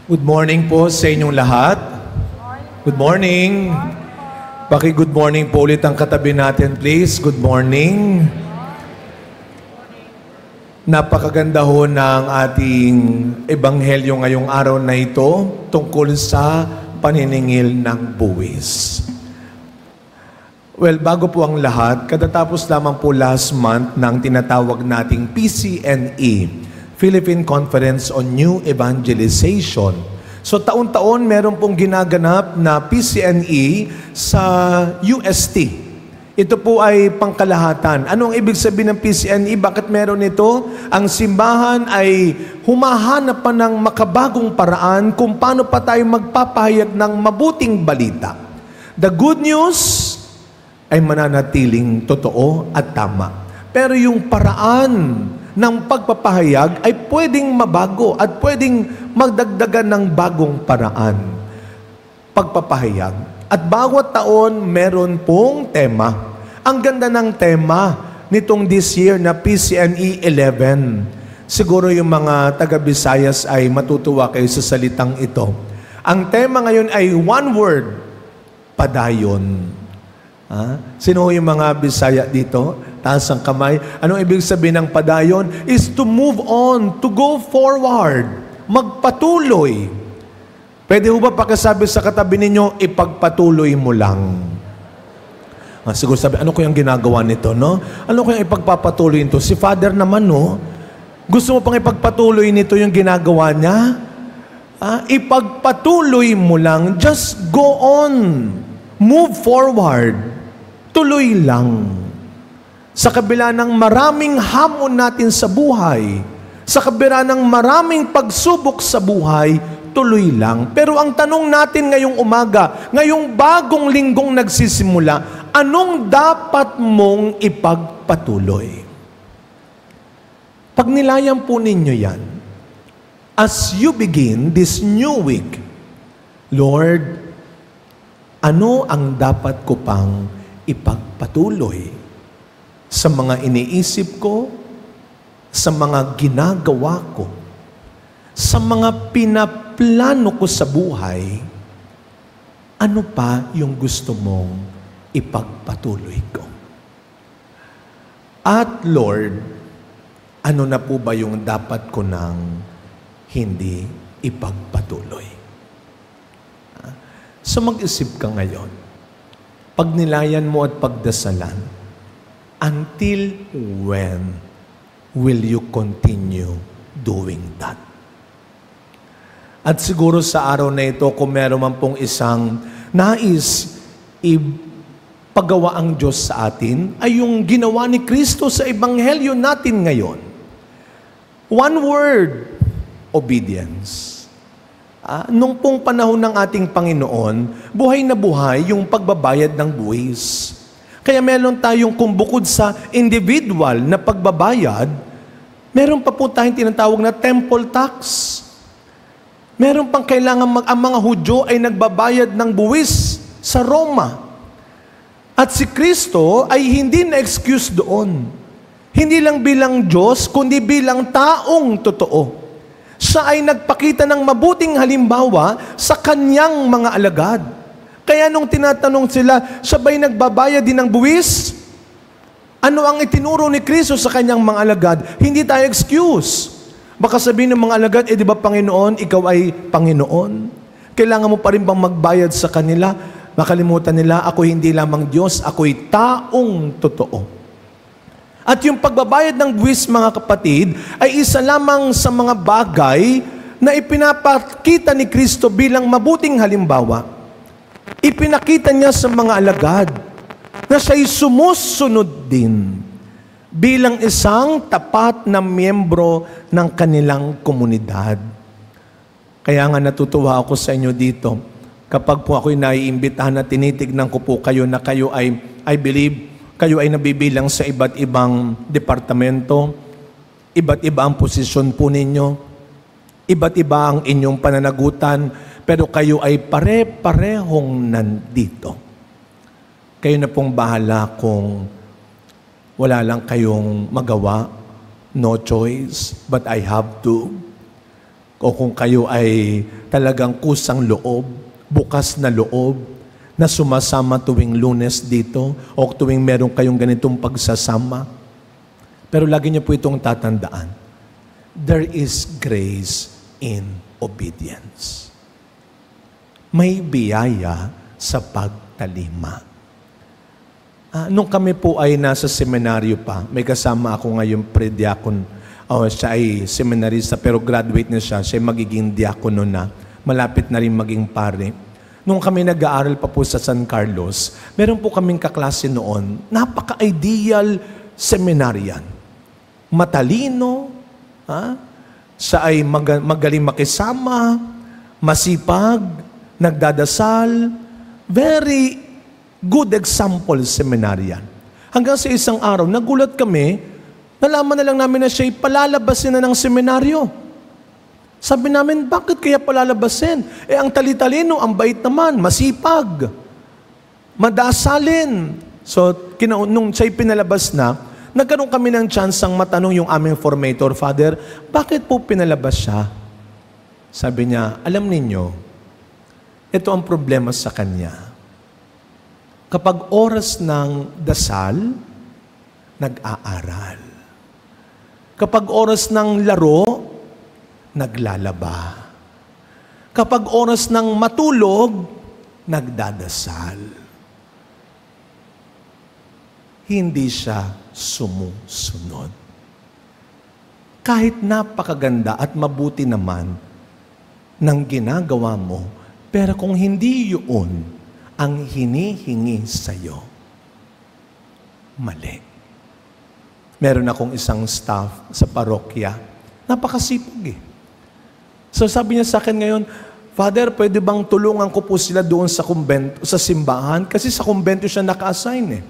Good morning po sa inyong lahat. Good morning. Good morning po ulit ang katabi natin, please. Good morning. Napakaganda ho ng ating ebanghelyo ngayong araw na ito tungkol sa paniningil ng buwis. Well, bago po ang lahat, katatapos lamang po last month ng tinatawag nating PCNE, Philippine Conference on New Evangelization. So taon-taon meron pong ginaganap na PCNE sa UST. Ito po ay pangkalahatan. Ano ang ibig sabihin ng PCNE? Bakit meron ito? Ang simbahan ay humahanap pa ng makabagong paraan kung paano pa tayo magpapahayag ng mabuting balita. The good news ay mananatiling totoo at tama. Pero yung paraan ng pagpapahayag ay pwedeng mabago at pwedeng magdagdagan ng bagong paraan. Pagpapahayag. At bawat taon meron pong tema. Ang ganda ng tema nitong this year na PCNE 11. Siguro yung mga taga-Visayas ay matutuwa kayo sa salitang ito. Ang tema ngayon ay one word, padayon. Sino yung mga Bisaya dito? Taas ang kamay. Anong ibig sabihin ng padayon? Is to move on, to go forward, magpatuloy. Pwede ho ba pakisabi sa katabi ninyo, ipagpatuloy mo lang? Siguro sabi, ano ko yung ginagawa nito, no? Ano ko yung ipagpapatuloy nito? Si Father naman, no? Gusto mo pang ipagpatuloy nito yung ginagawa niya? Ipagpatuloy mo lang. Just go on. Move forward. Tuloy lang. Sa kabila ng maraming hamon natin sa buhay, sa kabila ng maraming pagsubok sa buhay, tuloy lang. Pero ang tanong natin ngayong umaga, ngayong bagong linggong nagsisimula, anong dapat mong ipagpatuloy? Pag nilayan po ninyo yan, as you begin this new week, Lord, ano ang dapat ko pang ipagpatuloy sa mga iniisip ko, sa mga ginagawa ko, sa mga pinaplano ko sa buhay, ano pa yung gusto mong ipagpatuloy ko? At Lord, ano na po ba yung dapat ko nang hindi ipagpatuloy? So mag-isip ka ngayon. Pagnilayan mo at pagdasalan, until when will you continue doing that? At siguro sa araw na ito, kung meron man pong isang nais ipagawa ang Diyos sa atin, ay yung ginawa ni Kristo sa ebanghelyo natin ngayon. One word, obedience. Nung pong panahon ng ating Panginoon, buhay na buhay yung pagbabayad ng buwis. Kaya meron tayong kumbukod sa individual na pagbabayad, meron pa po tayong tinatawag na temple tax. Meron pang kailangan ang mga Hudyo ay nagbabayad ng buwis sa Roma. At si Kristo ay hindi na-excuse doon. Hindi lang bilang Diyos, kundi bilang taong totoo. Siya ay nagpakita ng mabuting halimbawa sa kanyang mga alagad. Kaya nung tinatanong sila, siya ba'y nagbabayad din ng buwis? Ano ang itinuro ni Kristo sa kanyang mga alagad? Hindi tayo excuse. Baka sabihin ng mga alagad, di ba Panginoon, ikaw ay Panginoon? Kailangan mo pa rin bang magbayad sa kanila? Makalimutan nila, ako hindi lamang Diyos, ako'y taong totoo. At yung pagbabayad ng buwis, mga kapatid, ay isa lamang sa mga bagay na ipinapakita ni Kristo bilang mabuting halimbawa. Ipinakita niya sa mga alagad na siya'y sumusunod din bilang isang tapat na miyembro ng kanilang komunidad. Kaya nga natutuwa ako sa inyo dito. Kapag po ako'y naiimbitahan na tinitignan ko po kayo na kayo ay, I believe, kayo ay nabibilang sa iba't ibang departamento, iba't iba ang posisyon po ninyo, iba't iba ang inyong pananagutan, pero kayo ay pare-parehong nandito. Kayo na pong bahala kung wala lang kayong magawa, no choice, but I have to. O kung kayo ay talagang kusang loob, bukas na loob, na sumasama tuwing Lunes dito, o tuwing meron kayong ganitong pagsasama. Pero lagi niyo po itong tatandaan. There is grace in obedience. May biyaya sa pagtalima. Nung kami po ay nasa seminaryo pa, may kasama ako ngayon pre-diakon. Siya ay seminarista pero graduate na siya. Siya ay magiging diakono na. Malapit na rin maging pare. Nung kami nag-aaral pa po sa San Carlos, meron po kaming kaklase noon, napaka-ideal seminaryan. Matalino, siya ay magaling makisama, masipag, nagdadasal, very good example seminaryan. Hanggang sa isang araw, nagulat kami, nalaman na lang namin na siya'y palalabasin na ng seminaryo. Sabi namin, bakit kaya palalabasin? Ang tali-talino, ang bait naman, masipag, madasalin. So, nung siya'y pinalabas na, nagkaroon kami ng tsansang matanong yung aming formator, Father, bakit po pinalabas siya? Sabi niya, alam ninyo, ito ang problema sa kanya. Kapag oras ng dasal, nag-aaral. Kapag oras ng laro, naglalaba. Kapag oras ng matulog, nagdadasal. Hindi siya sumusunod. Kahit napakaganda at mabuti naman ng ginagawa mo, pero kung hindi yun ang hinihingi sa'yo, mali. Meron akong isang staff sa parokya, napakasipag eh. So sabi niya sa akin ngayon, Father, pwede bang tulungan ko po sila doon sa kumbento, sa simbahan? Kasi sa kumbento siya naka-assign eh.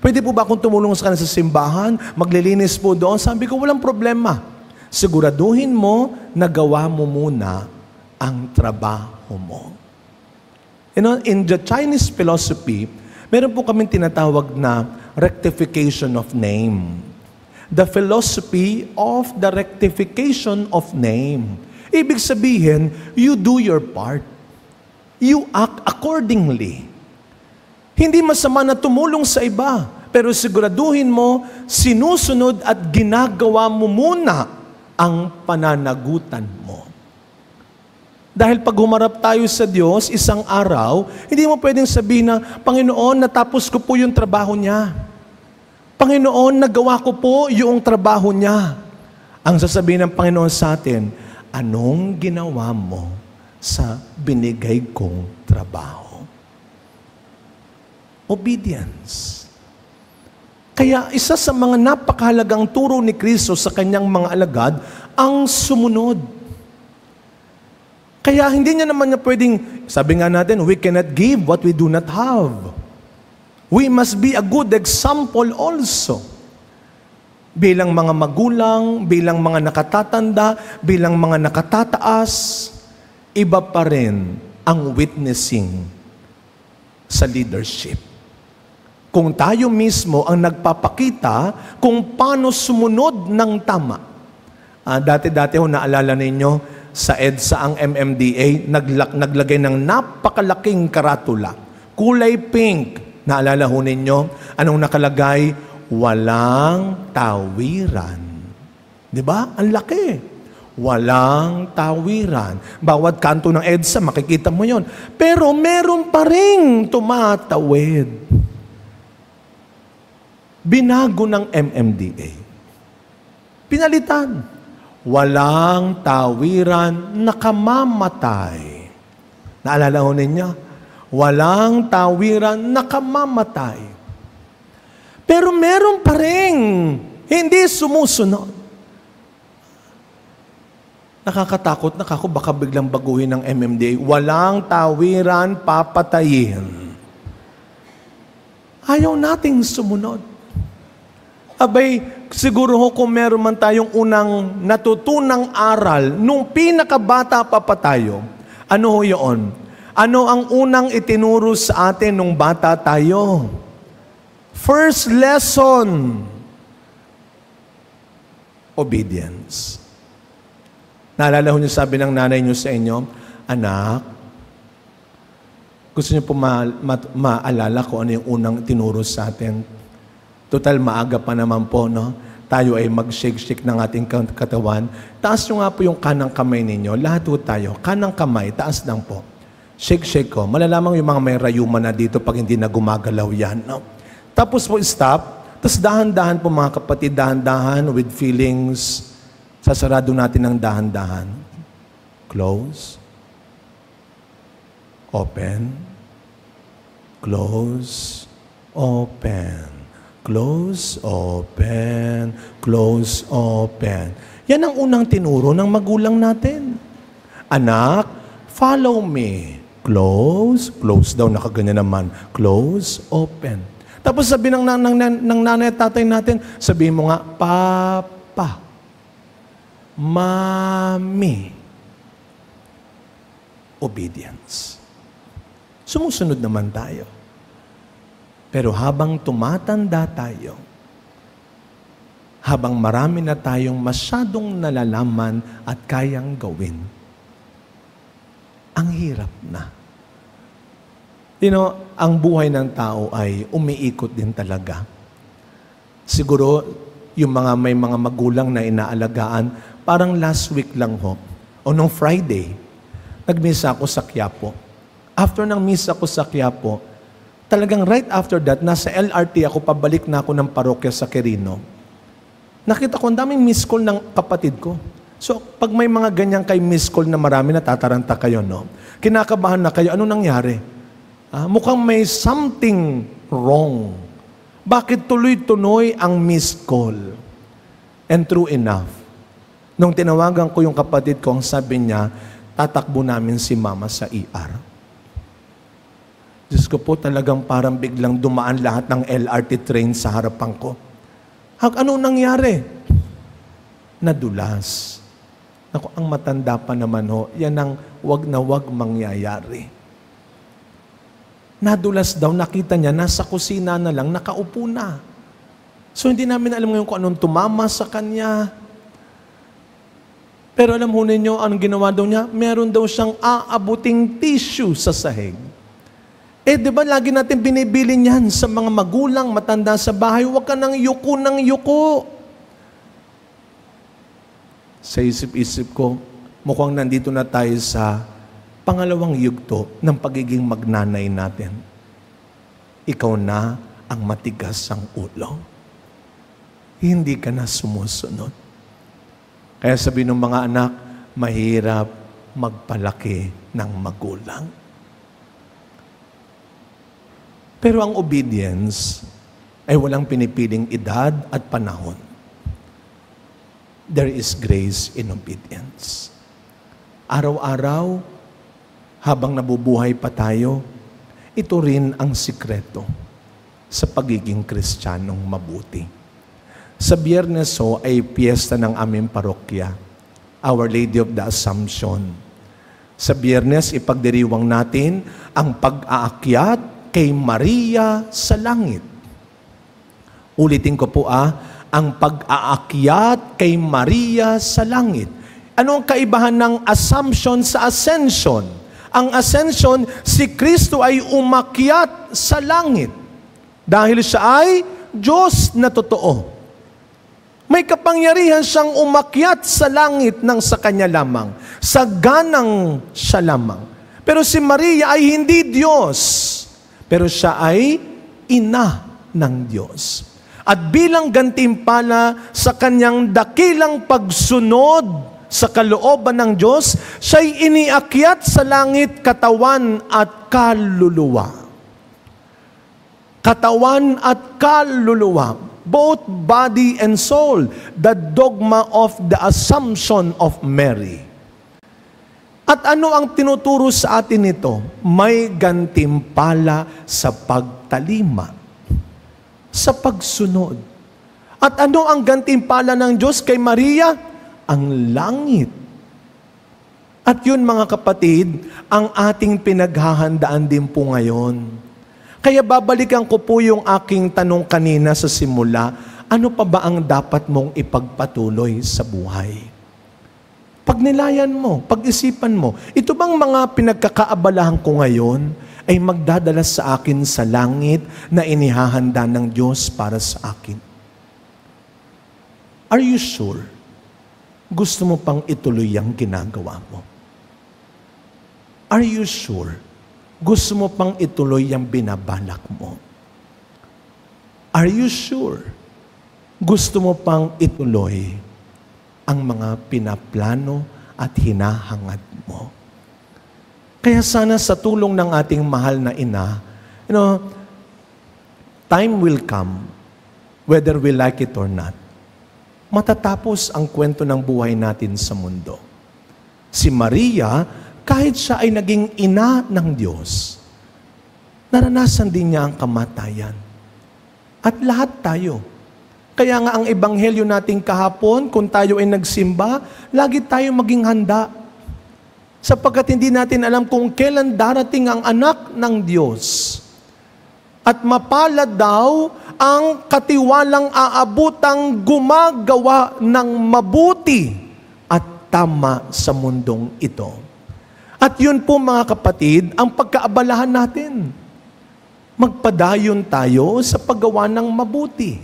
Pwede po ba akong tumulong sa kanila sa simbahan? Maglilinis po doon? Sabi ko, walang problema. Siguraduhin mo na gawa mo muna ang trabaho mo. You know, in the Chinese philosophy, meron po kaming tinatawag na rectification of name. The philosophy of the rectification of name. Ibig sabihin, you do your part. You act accordingly. Hindi masama na tumulong sa iba, pero siguraduhin mo, sinusunod at ginagawa mo muna ang pananagutan mo. Dahil pag humarap tayo sa Diyos, isang araw, hindi mo pwedeng sabihin na, Panginoon, natapos ko po yung trabaho niya. Panginoon, nagawa ko po yung trabaho niya. Ang sasabihin ng Panginoon sa atin, anong ginawa mo sa binigay kong trabaho? Obedience. Kaya isa sa mga napakahalagang turo ni Kristo sa kanyang mga alagad, ang sumunod. Kaya hindi niya naman na pwedeng, sabi nga natin, we cannot give what we do not have. We must be a good example also. Bilang mga magulang, bilang mga nakatatanda, bilang mga nakatataas, iba pa rin ang witnessing sa leadership. Kung tayo mismo ang nagpapakita kung paano sumunod ng tama. Dati-dati naalala ninyo, sa EDSA ang MMDA, naglagay ng napakalaking karatula. Kulay pink. Naalala ho ninyo? Anong nakalagay? Walang tawiran. Di ba? Ang laki. Walang tawiran. Bawat kanto ng EDSA, makikita mo yon. Pero meron pa rin tumatawid. Binago ng MMDA. Pinalitan. Walang tawiran nakamamatay. Naalala ho ninyo? Walang tawiran nakamamatay. Pero meron pa rin hindi sumusunod. Nakakatakot na kako, baka biglang baguhin ng MMDA. Walang tawiran papatayin. Ayaw nating sumunod. Abay, siguro ho kung meron man tayong unang natutunang aral, nung pinakabata pa tayo, ano ho yun? Ano ang unang itinuro sa atin nung bata tayo? First lesson, obedience. Naalala ho niyo sabi ng nanay niyo sa inyo, anak, gusto niyo po maalala kung ano yung unang tinuro sa atin. Total, maaga pa naman po, no? Tayo ay mag-shake-shake ng ating katawan. Taas nyo nga po yung kanang kamay ninyo. Lahat po tayo. Kanang kamay, taas lang po. Shake-shake ko. Malalaman yung mga may rayuma na dito pag hindi na gumagalaw yan. No? Tapos po, stop. Tapos dahan-dahan po mga kapatid, dahan-dahan with feelings. Sasarado natin ng dahan-dahan. Close. Open. Close. Open. Close. Open. Close. Open. Yan ang unang tinuro ng magulang natin. Anak, follow me. Close. Close daw, nakaganyan naman. Close. Open. Tapos sabi ng nanay at tatay natin, sabihin mo nga, Papa. Mami. Obedience. Sumusunod naman tayo. Pero habang tumatanda tayo, habang marami na tayong masyadong nalalaman at kayang gawin, ang hirap na. Ang buhay ng tao ay umiikot din talaga. Siguro, yung may mga magulang na inaalagaan, parang last week lang ho, o nung Friday, nagmisa ako sa Quiapo. After ng misa ko sa Quiapo, talagang right after that, nasa LRT ako, pabalik na ako ng parokya sa Quirino. Nakita ko, ang daming miss call ng kapatid ko. So, pag may mga ganyan kay miss call na marami, natataranta kayo, no? Kinakabahan na kayo, ano nangyari? Mukhang may something wrong. Bakit tuloy-tuloy ang miss call? And true enough, nung tinawagan ko yung kapatid ko, ang sabi niya, tatakbo namin si mama sa ER. Diyos ko po, talagang parang biglang dumaan lahat ng LRT train sa harapan ko. Ano nangyari? Nadulas. Ako, ang matanda pa naman ho, yan ang wag na wag mangyayari. Nadulas daw, nakita niya, nasa kusina na lang, nakaupo na. So hindi namin alam ngayon kung anong tumama sa kanya. Pero alam ho ninyo, anong ginawa daw niya? Meron daw siyang aabuting tissue sa sahig. Di ba lagi natin binibili niyan sa mga magulang, matanda sa bahay, huwag ka nang yuko ng yuko. Sa isip-isip ko, mukhang nandito na tayo sa pangalawang yugto ng pagiging magnanay natin. Ikaw na ang matigas ang ulo. Hindi ka na sumusunod. Kaya sabi ng mga anak, mahirap magpalaki ng magulang. Pero ang obedience ay walang pinipiling edad at panahon. There is grace in obedience. Araw-araw, habang nabubuhay pa tayo, ito rin ang sikreto sa pagiging Kristiyanong mabuti. Sa Biyernes ay piyesta ng aming parokya, Our Lady of the Assumption. Sa Biyernes, ipagdiriwang natin ang pag-aakyat kay Maria sa langit. Ulitin ko po ang pag-aakyat kay Maria sa langit. Ano ang kaibahan ng assumption sa ascension? Ang ascension, si Kristo ay umakyat sa langit. Dahil siya ay Diyos na totoo. May kapangyarihan siyang umakyat sa langit ng sa Kanya lamang. Sa ganang siya lamang. Pero si Maria ay hindi Diyos. Pero siya ay ina ng Diyos. At bilang gantimpala sa kanyang dakilang pagsunod sa kalooban ng Diyos, siya'y iniakyat sa langit katawan at kaluluwa. Katawan at kaluluwa. Both body and soul. The dogma of the Assumption of Mary. At ano ang tinuturo sa atin nito? May gantimpala sa pagtalima, sa pagsunod. At ano ang gantimpala ng Diyos kay Maria? Ang langit. At yun mga kapatid, ang ating pinaghahandaan din po ngayon. Kaya babalikan ko po yung aking tanong kanina sa simula, ano pa ba ang dapat mong ipagpatuloy sa buhay? Pagnilayan mo, pag-isipan mo, ito bang mga pinagkakaabalahan ko ngayon ay magdadala sa akin sa langit na inihahanda ng Diyos para sa akin? Are you sure? Gusto mo pang ituloy ang ginagawa mo? Are you sure? Gusto mo pang ituloy ang binabalak mo? Are you sure? Gusto mo pang ituloy ang mga pinaplano at hinahangad mo? Kaya sana sa tulong ng ating mahal na ina, time will come, whether we like it or not, matatapos ang kwento ng buhay natin sa mundo. Si Maria, kahit siya ay naging ina ng Diyos, naranasan din niya ang kamatayan. At lahat tayo. Kaya nga ang ebanghelyo nating kahapon, kung tayo ay nagsimba, lagi tayo maging handa. Sapagkat hindi natin alam kung kailan darating ang anak ng Diyos. At mapalad daw ang katiwalang aabutang gumagawa ng mabuti at tama sa mundong ito. At yun po mga kapatid, ang pagkaabalahan natin. Magpadayon tayo sa paggawa ng mabuti.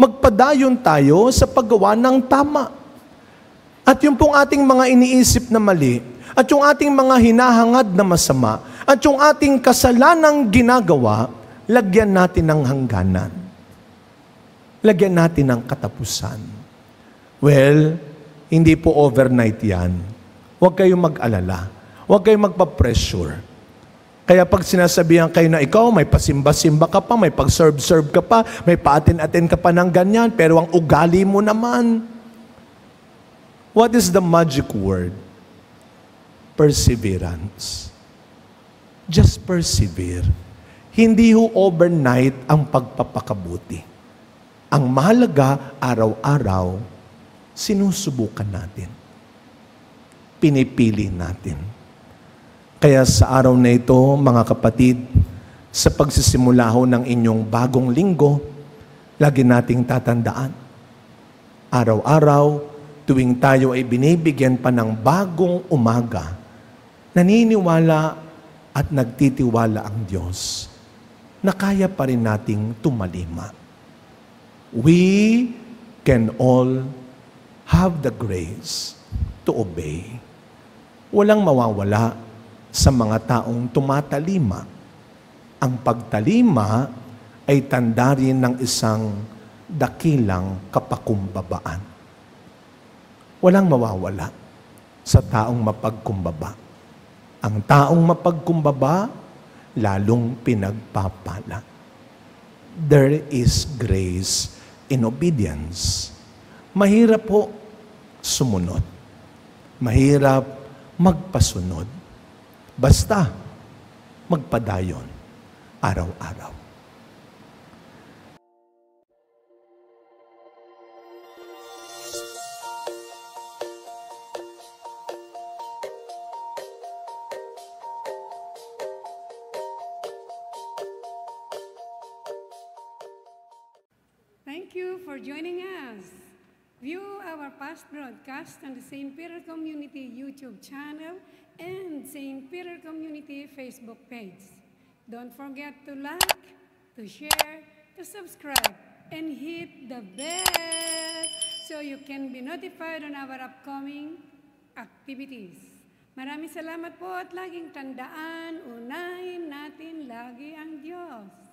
Magpadayon tayo sa paggawa ng tama. At yung pong ating mga iniisip na mali, at yung ating mga hinahangad na masama, at yung ating kasalanang ginagawa, lagyan natin ng hangganan. Lagyan natin ng katapusan. Well, hindi po overnight yan. Huwag kayong mag-alala. Huwag kayong magpa-pressure. Kaya pag sinasabihan kayo na ikaw, may pasimba-simba ka pa, may pag-serve-serve ka pa, may pa-atin-atin ka pa ng ganyan, pero ang ugali mo naman. What is the magic word? Perseverance. Just persevere. Hindi ho overnight ang pagpapakabuti. Ang mahalaga, araw-araw, sinusubukan natin. Pinipili natin. Kaya sa araw na ito, mga kapatid, sa pagsisimula ho ng inyong bagong linggo, lagi nating tatandaan. Araw-araw, tuwing tayo ay binibigyan pa ng bagong umaga, naniniwala at nagtitiwala ang Diyos na kaya pa rin nating tumalima. We can all have the grace to obey. Walang mawawala sa mga taong tumatalima. Ang pagtalima ay tanda rin ng isang dakilang kapakumbabaan. Walang mawawala sa taong mapagkumbaba. Ang taong mapagkumbaba, lalong pinagpapala. There is grace in obedience. Mahirap po sumunod. Mahirap magpasunod. Basta magpadayon araw-araw. Thank you for joining us. View our past broadcast on the St. Peter Community YouTube channel and St. Peter Community Facebook page. Don't forget to like, to share, to subscribe, and hit the bell so you can be notified on our upcoming activities. Maraming salamat po at laging tandaan, unahin natin lagi ang Diyos.